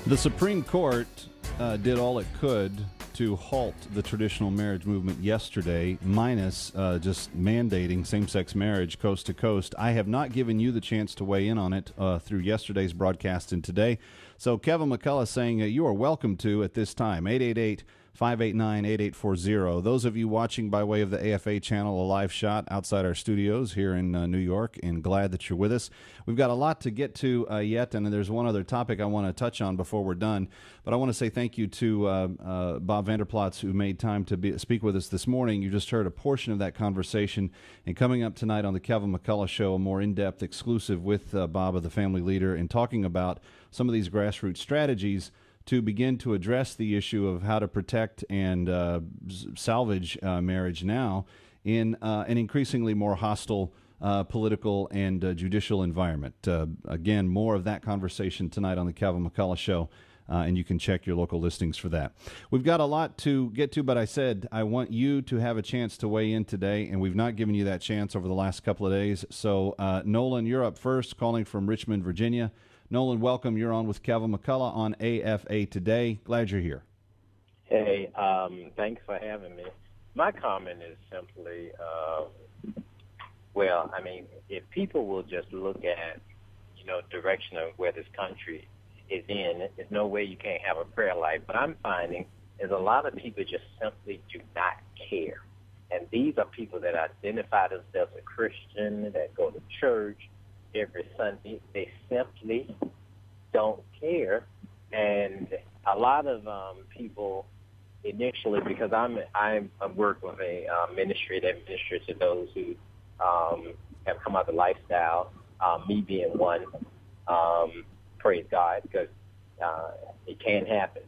The Supreme Court did all it could to halt the traditional marriage movement yesterday, minus just mandating same-sex marriage coast to coast. I have not given you the chance to weigh in on it through yesterday's broadcast and today. So Kevin McCullough saying you are welcome to at this time, 888-589-8840. Those of you watching by way of the AFA channel, a live shot outside our studios here in New York, and glad that you're with us. We've got a lot to get to yet, and there's one other topic I want to touch on before we're done. But I want to say thank you to Bob Vanderplots, who made time to speak with us this morning. You just heard a portion of that conversation. And coming up tonight on the Kevin McCullough Show, a more in-depth exclusive with Bob of the Family Leader, and talking about some of these grassroots strategies to begin to address the issue of how to protect and salvage marriage now in an increasingly more hostile political and judicial environment. Again, more of that conversation tonight on the Kevin McCullough Show, and you can check your local listings for that. We've got a lot to get to, but I said I want you to have a chance to weigh in today, and we've not given you that chance over the last couple of days. So, Nolan, you're up first, calling from Richmond, Virginia. Nolan, welcome. You're on with Kevin McCullough on AFA Today. Glad you're here. Hey, thanks for having me. My comment is simply, if people will just look at, direction of where this country is in, there's no way you can't have a prayer life. But I'm finding is a lot of people just simply do not care. And these are people that identify themselves as Christian, that go to church every Sunday. They simply don't care. And a lot of people initially, because I work with a ministry that ministers to those who have come out of the lifestyle, me being one, praise God, because it can happen.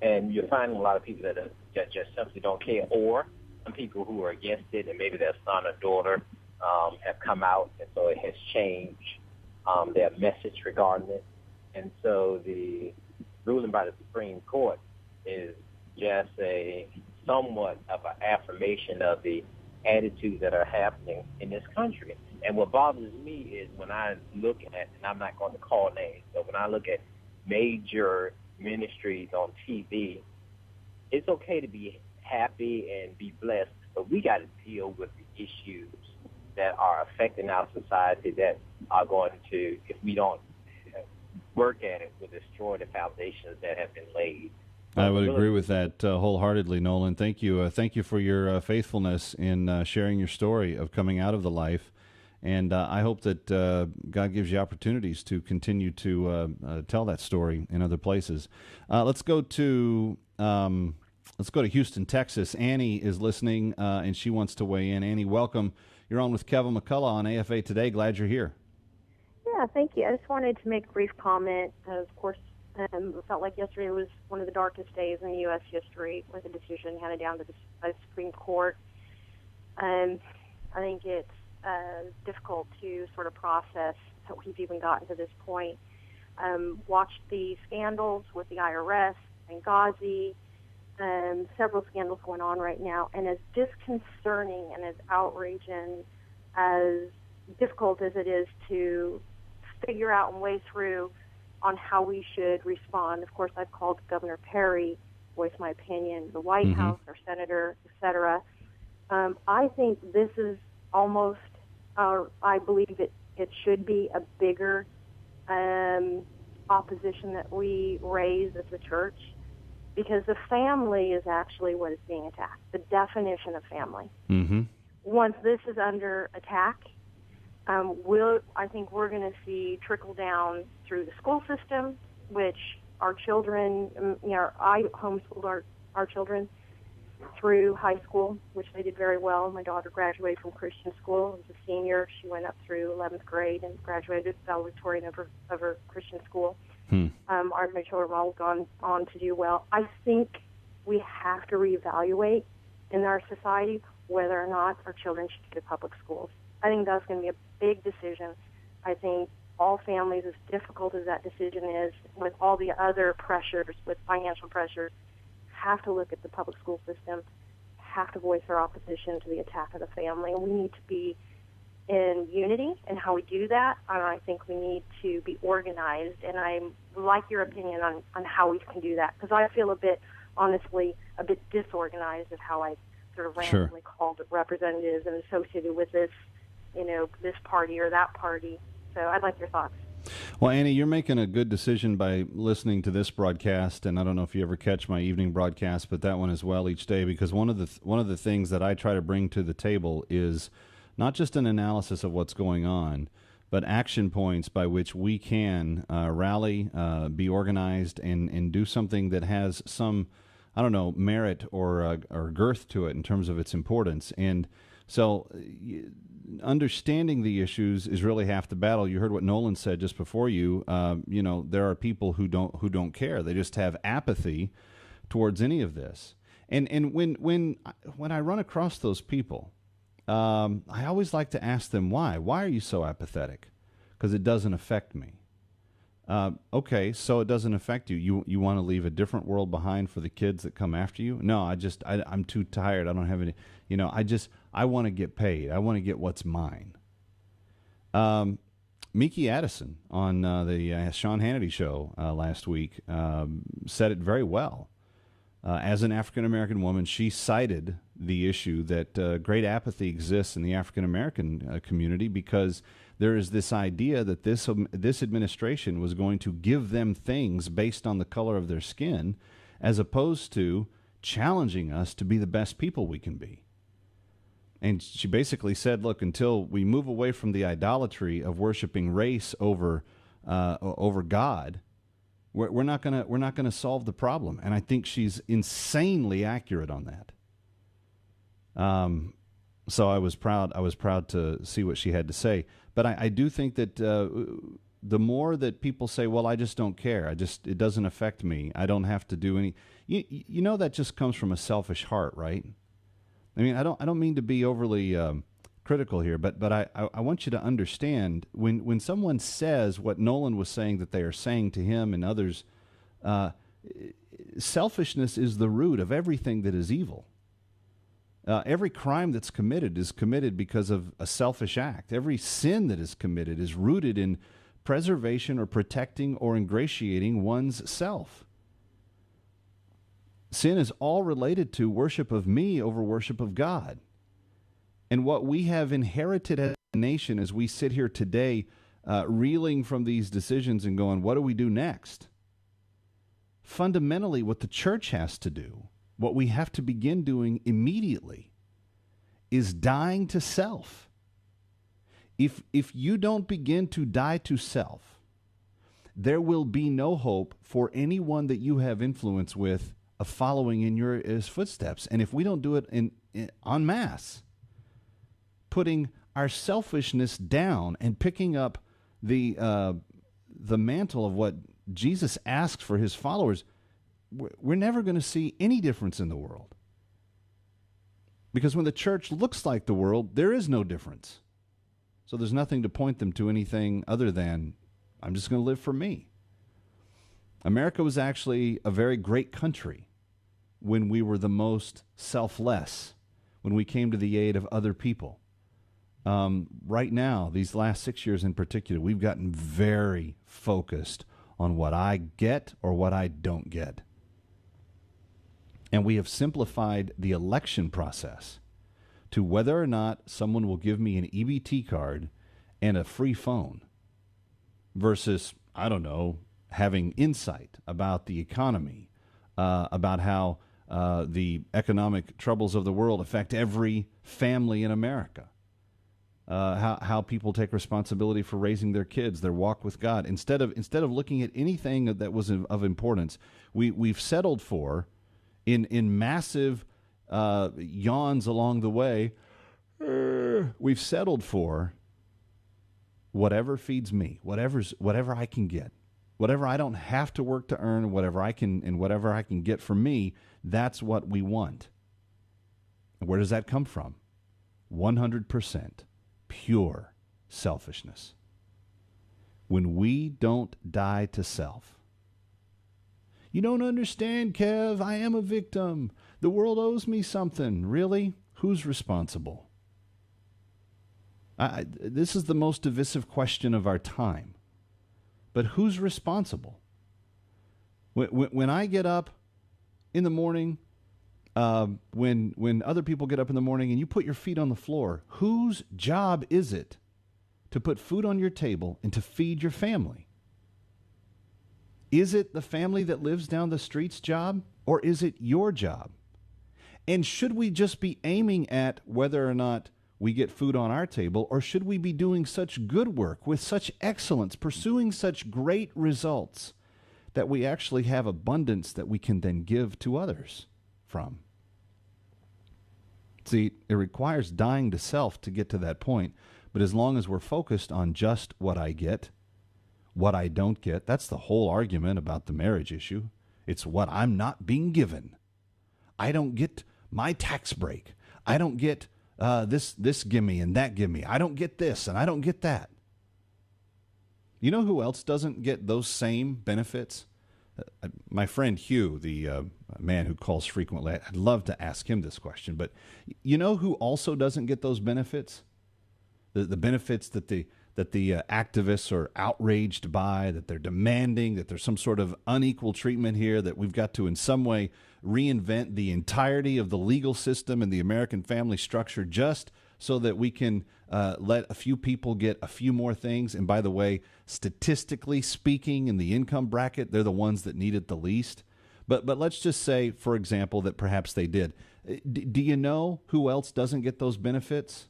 And you're finding a lot of people that just simply don't care, or some people who are against it, and maybe their son or daughter have come out, and so it has changed their message regarding it. And so the ruling by the Supreme Court is just a somewhat of an affirmation of the attitudes that are happening in this country. And what bothers me is when I look at, and I'm not going to call names, but when I look at major ministries on TV, it's okay to be happy and be blessed, but we got to deal with the issues that are affecting our society that are going to, if we don't work at it, will destroy the foundations that have been laid. I would agree with that wholeheartedly, Nolan. Thank you. Thank you for your faithfulness in sharing your story of coming out of the life. And I hope that God gives you opportunities to continue to tell that story in other places. Let's go to Houston, Texas. Annie is listening, and she wants to weigh in. Annie, welcome. You're on with Kevin McCullough on AFA Today. Glad you're here. Yeah, thank you. I just wanted to make a brief comment. Of course, it felt like yesterday was one of the darkest days in U.S. history with a decision handed down to the Supreme Court. I think it's difficult to sort of process how we've even gotten to this point. Watched the scandals with the IRS, Benghazi, several scandals going on right now, and as disconcerting and as outraging, as difficult as it is to figure out and weigh through on how we should respond. Of course, I've called Governor Perry, voiced my opinion, the White House, our senator, etc. I think this is almost, I believe it should be a bigger opposition that we raise as a church, because the family is actually what is being attacked, the definition of family. Mm-hmm. Once this is under attack, I think we're going to see trickle down through the school system, which our children, I homeschooled our children through high school, which they did very well. My daughter graduated from Christian school as a senior. She went up through 11th grade and graduated valedictorian of her Christian school. My children have all gone on to do well. I think we have to reevaluate in our society whether or not our children should go to public schools. I think that's going to be a big decision. I think all families, as difficult as that decision is, with all the other pressures, with financial pressures, have to look at the public school system, have to voice our opposition to the attack of the family. And we need to be in unity and how we do that. And I think we need to be organized, and I like your opinion on how we can do that, because I feel honestly, a bit disorganized of how I sort of randomly called representatives and associated with this, this party or that party. So I'd like your thoughts. Well, Annie, you're making a good decision by listening to this broadcast, and I don't know if you ever catch my evening broadcast, but that one as well each day, because one of the things that I try to bring to the table is not just an analysis of what's going on, but action points by which we can rally, be organized, and do something that has some, I don't know, merit or girth to it in terms of its importance. And so understanding the issues is really half the battle. You heard what Nolan said just before you. There are people who don't care. They just have apathy towards any of this. And when I run across those people, I always like to ask them why. Why are you so apathetic? Because it doesn't affect me. Okay, so it doesn't affect you. You want to leave a different world behind for the kids that come after you? No, I'm too tired. I don't have any. I want to get paid. I want to get what's mine. Miki Addison on the Sean Hannity show last week said it very well. As an African-American woman, she cited the issue that great apathy exists in the African-American community because there is this idea that this administration was going to give them things based on the color of their skin, as opposed to challenging us to be the best people we can be. And she basically said, look, until we move away from the idolatry of worshiping race over God, we're not gonna solve the problem. And I think she's insanely accurate on that. So I was proud to see what she had to say. But I do think that the more that people say, well, I just don't care. It doesn't affect me. I don't have to do any. That just comes from a selfish heart, right? I mean, I don't mean to be overly critical here, but I want you to understand when someone says what Nolan was saying that they are saying to him and others, selfishness is the root of everything that is evil. Every crime that's committed is committed because of a selfish act. Every sin that is committed is rooted in preservation or protecting or ingratiating one's self. Sin is all related to worship of me over worship of God. And what we have inherited as a nation as we sit here today, reeling from these decisions and going, what do we do next? Fundamentally, what the church has to do, what we have to begin doing immediately, is dying to self. If you don't begin to die to self, there will be no hope for anyone that you have influence with of following in his footsteps. And if we don't do it en masse, putting our selfishness down and picking up the mantle of what Jesus asks for his followers, we're never going to see any difference in the world. Because when the church looks like the world, there is no difference. So there's nothing to point them to anything other than, I'm just going to live for me. America was actually a very great country when we were the most selfless, when we came to the aid of other people. Right now, these last 6 years in particular, we've gotten very focused on what I get or what I don't get. And we have simplified the election process to whether or not someone will give me an EBT card and a free phone versus, I don't know, having insight about the economy, about how the economic troubles of the world affect every family in America, how people take responsibility for raising their kids, their walk with God. Instead of looking at anything that was of importance, we've settled for, in massive yawns along the way, we've settled for whatever feeds me, whatever I can get. Whatever I don't have to work to earn, whatever I can get for me, that's what we want. And where does that come from? 100% pure selfishness. When we don't die to self. You don't understand, Kev. I am a victim. The world owes me something. Really? Who's responsible? This is the most divisive question of our time. But who's responsible? When I get up in the morning, when other people get up in the morning and you put your feet on the floor, whose job is it to put food on your table and to feed your family? Is it the family that lives down the street's job, or is it your job? And should we just be aiming at whether or not we get food on our table, or should we be doing such good work with such excellence, pursuing such great results that we actually have abundance that we can then give to others from? See, it requires dying to self to get to that point, but as long as we're focused on just what I get, what I don't get, that's the whole argument about the marriage issue. It's what I'm not being given. I don't get my tax break. I don't get this gimme and that gimme. I don't get this and I don't get that. You know who else doesn't get those same benefits? My friend Hugh, the man who calls frequently, I'd love to ask him this question, but you know who also doesn't get those benefits? The benefits that the activists are outraged by, that they're demanding, that there's some sort of unequal treatment here, that we've got to in some way reinvent the entirety of the legal system and the American family structure just so that we can let a few people get a few more things. And by the way, statistically speaking, in the income bracket, they're the ones that need it the least. But let's just say, for example, that perhaps they did. Do you know who else doesn't get those benefits?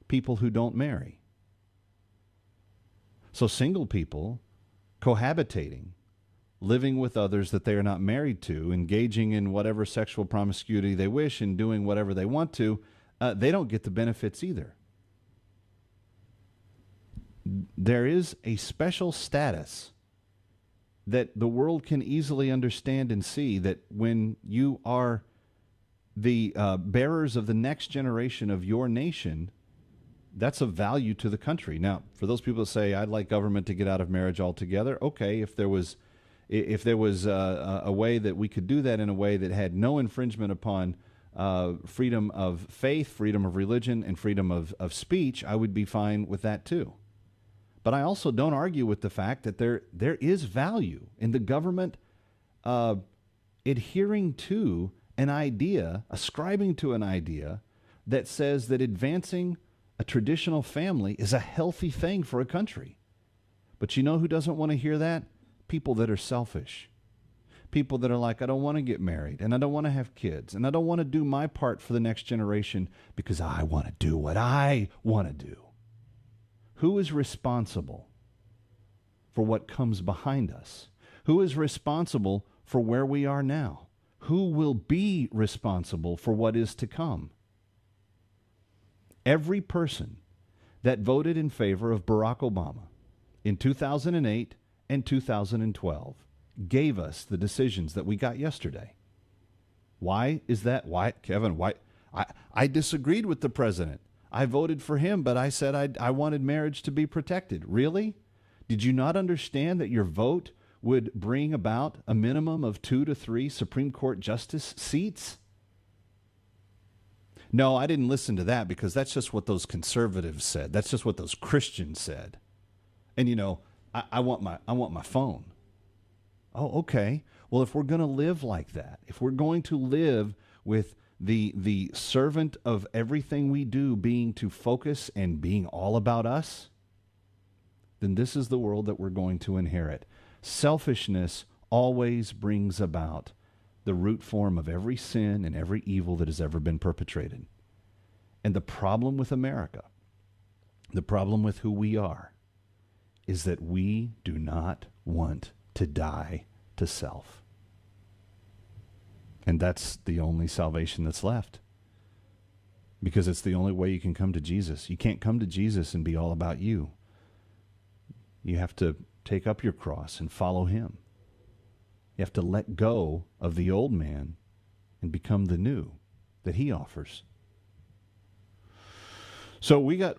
People who don't marry. So single people cohabitating, living with others that they are not married to, engaging in whatever sexual promiscuity they wish and doing whatever they want to, they don't get the benefits either. There is a special status that the world can easily understand and see, that when you are the bearers of the next generation of your nation, that's of value to the country. Now, for those people that say, I'd like government to get out of marriage altogether, okay, if there was a way that we could do that in a way that had no infringement upon freedom of faith, freedom of religion, and freedom of speech, I would be fine with that too. But I also don't argue with the fact that there is value in the government adhering to an idea, ascribing to an idea that says that advancing a traditional family is a healthy thing for a country. But you know who doesn't want to hear that? People that are selfish. People that are like, I don't want to get married, and I don't want to have kids, and I don't want to do my part for the next generation because I want to do what I want to do. Who is responsible for what comes behind us? Who is responsible for where we are now? Who will be responsible for what is to come? Every person that voted in favor of Barack Obama in 2008 and 2012 gave us the decisions that we got yesterday. Why is that? Why, Kevin, why? I disagreed with the president. I voted for him, but I said I wanted marriage to be protected. Really? Did you not understand that your vote would bring about a minimum of 2 to 3 Supreme Court justice seats? No, I didn't listen to that because that's just what those conservatives said. That's just what those Christians said. And you know, I want my phone. Oh, okay. Well, if we're going to live like that, if we're going to live with the servant of everything we do being to focus and being all about us, then this is the world that we're going to inherit. Selfishness always brings about the root form of every sin and every evil that has ever been perpetrated. And the problem with America, the problem with who we are, is that we do not want to die to self. And that's the only salvation that's left. Because it's the only way you can come to Jesus. You can't come to Jesus and be all about you. You have to take up your cross and follow him. You have to let go of the old man and become the new that he offers. So we got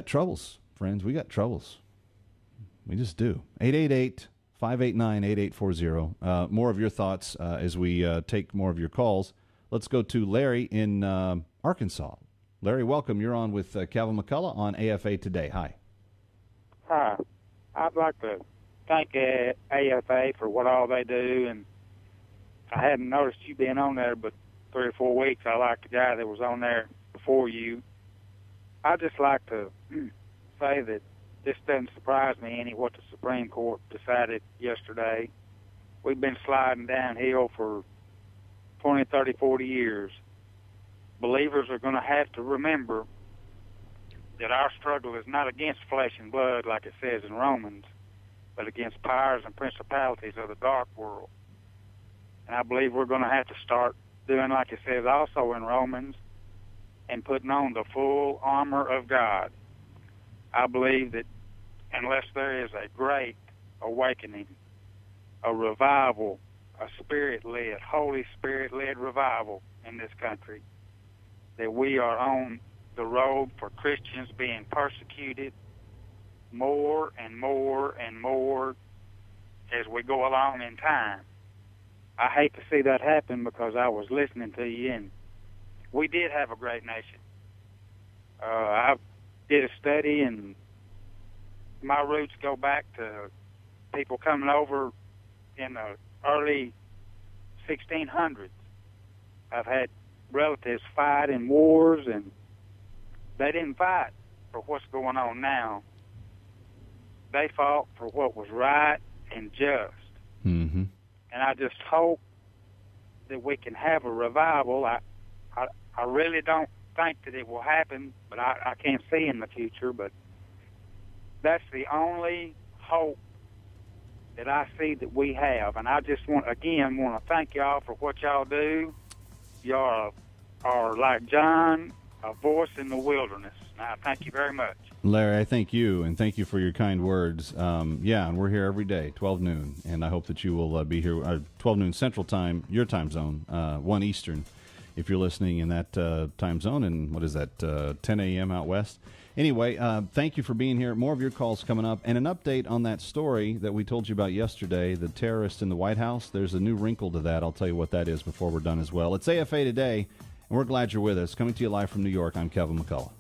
troubles, friends. We got troubles. We just do. 888-589-8840. More of your thoughts as we take more of your calls. Let's go to Larry in Arkansas. Larry, welcome. You're on with Calvin McCullough on AFA Today. Hi. Hi. I'd like to thank AFA for what all they do, and I hadn't noticed you being on there but 3 or 4 weeks. I like the guy that was on there before you. I'd just like to say that this doesn't surprise me any what the Supreme Court decided yesterday. We've been sliding downhill for 20, 30, 40 years. Believers are going to have to remember that our struggle is not against flesh and blood like it says in Romans, but against powers and principalities of the dark world. And I believe we're going to have to start doing like it says also in Romans and putting on the full armor of God. I believe that unless there is a great awakening, a revival, a Spirit-led, Holy Spirit-led revival in this country, that we are on the road for Christians being persecuted more and more and more as we go along in time. I hate to see that happen because I was listening to you, and we did have a great nation. I did a study, and my roots go back to people coming over in the early 1600s. I've had relatives fight in wars, and they didn't fight for what's going on now. They fought for what was right and just. Mm-hmm. And I just hope that we can have a revival. I really don't think that it will happen, but I can't see in the future. But that's the only hope that I see that we have. And I just want to thank y'all for what y'all do. Y'all are like John, a voice in the wilderness. Now, thank you very much. Larry, I thank you, and thank you for your kind words. Yeah, and we're here every day, 12 noon, and I hope that you will be here 12 noon Central Time, your time zone, 1 Eastern, if you're listening in that time zone, and what is that, 10 a.m. out west? Anyway, thank you for being here. More of your calls coming up, and an update on that story that we told you about yesterday, the terrorist in the White House. There's a new wrinkle to that. I'll tell you what that is before we're done as well. It's AFA Today, and we're glad you're with us. Coming to you live from New York, I'm Calvin McCullough.